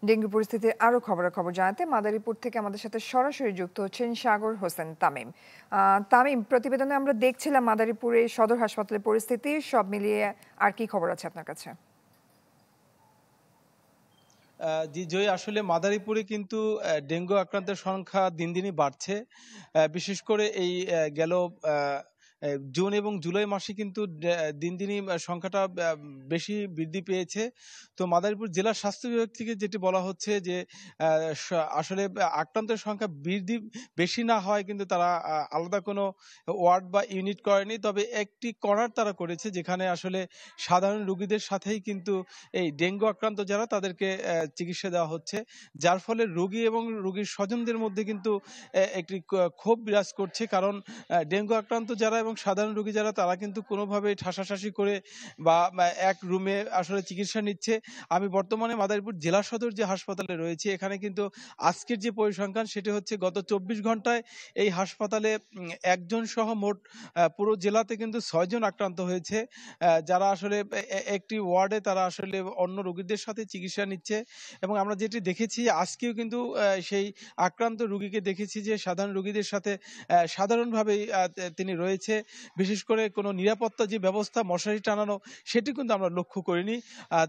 Dengue পরিস্থিতির আরও খবরাখবর জানাতে মাদারীপুর থেকে আমাদের সাথে সরাসরি যুক্ত হচ্ছেন সাগর হোসেন তামিম। তামিম, প্রতিবেদনে আমরা দেখছিলাম মাদারীপুরে সদর হাসপাতালের পরিস্থিতি, সব মিলিয়ে আর কি খবর আছে আপনার কাছে? জি জয়, আসলে মাদারীপুরে কিন্তু ডেঙ্গু আক্রান্তের সংখ্যা দিন দিনই বাড়ছে। বিশেষ করে এই গেল জুন এবং জুলাই মাসে কিন্তু দিন দিনই সংখ্যাটা বেশি বৃদ্ধি পেয়েছে। তো মাদারীপুর জেলা স্বাস্থ্য বিভাগ থেকে যেটি বলা হচ্ছে যে আসলে আক্রান্তের সংখ্যা বৃদ্ধি বেশি না হয়, কিন্তু তারা আলাদা কোনো ওয়ার্ড বা ইউনিট করেনি, তবে একটি কর্নার তারা করেছে যেখানে আসলে সাধারণ রোগীদের সাথেই কিন্তু এই ডেঙ্গু আক্রান্ত যারা তাদেরকে চিকিৎসা দেওয়া হচ্ছে, যার ফলে রোগী এবং রোগীর স্বজনদের মধ্যে কিন্তু একটি ক্ষোভ বিরাজ করছে। কারণ ডেঙ্গু আক্রান্ত যারা এবং সাধারণ রোগী যারা তারা কিন্তু কোনোভাবেই ঠাসাঠাসি করে বা এক রুমে আসলে চিকিৎসা নিচ্ছে। আমি বর্তমানে মাদারীপুর জেলা সদর যে হাসপাতালে রয়েছে, এখানে কিন্তু আজকের যে পরিসংখ্যান সেটি হচ্ছে গত ২৪ ঘন্টায় এই হাসপাতালে একজন সহ মোট পুরো জেলাতে কিন্তু ৬ জন আক্রান্ত হয়েছে, যারা আসলে একটি ওয়ার্ডে তারা আসলে অন্য রোগীদের সাথে চিকিৎসা নিচ্ছে। এবং আমরা যেটি দেখেছি আজকেও কিন্তু সেই আক্রান্ত রোগীকে দেখেছি যে সাধারণ রোগীদের সাথে সাধারণভাবেই তিনি রয়েছে। বিশেষ করে কোনো নিরাপত্তা যে ব্যবস্থা মশারি টানানো সেটি কিন্তু আমরা লক্ষ্য করিনি।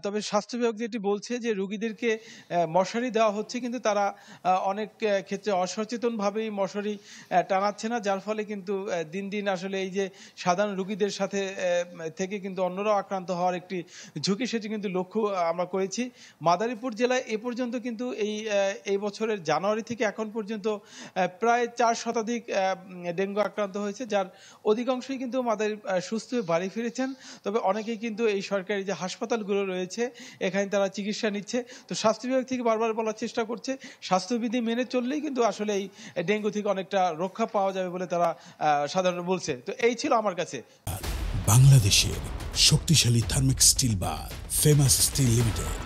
তবে স্বাস্থ্য বিভাগ যেটি বলছে যে রোগীদেরকে মশারি দেওয়া হচ্ছে, কিন্তু তারা অনেক ক্ষেত্রে অসচেতনভাবেই মশারি টানাচ্ছে না, যার ফলে কিন্তু দিন দিন আসলে এই যে সাধারণ রোগীদের সাথে থেকে কিন্তু অন্যরাও আক্রান্ত হওয়ার একটি ঝুঁকি সেটি কিন্তু লক্ষ্য আমরা করেছি। মাদারীপুর জেলায় এ পর্যন্ত কিন্তু এই বছরের জানুয়ারি থেকে এখন পর্যন্ত প্রায় ৪ শতাধিক ডেঙ্গু আক্রান্ত হয়েছে, যার অধিকাংশই কিন্তু সুস্থ হয়ে বাড়ি ফিরেছেন। তবে অনেকেই কিন্তু এই সরকারি যে হাসপাতালগুলো রয়েছে এখানে তারা চিকিৎসা নিচ্ছে। তো স্বাস্থ্য বিভাগ থেকে বারবার বলার চেষ্টা করছে স্বাস্থ্যবিধি মেনে চললেই কিন্তু আসলে এই ডেঙ্গু থেকে অনেকটা রক্ষা পাওয়া যাবে বলে তারা সাধারণত বলছে। তো এই ছিল আমার কাছে। বাংলাদেশের শক্তিশালী থার্মিক স্টিল বার ফেমাস স্টিল লিমিটেড।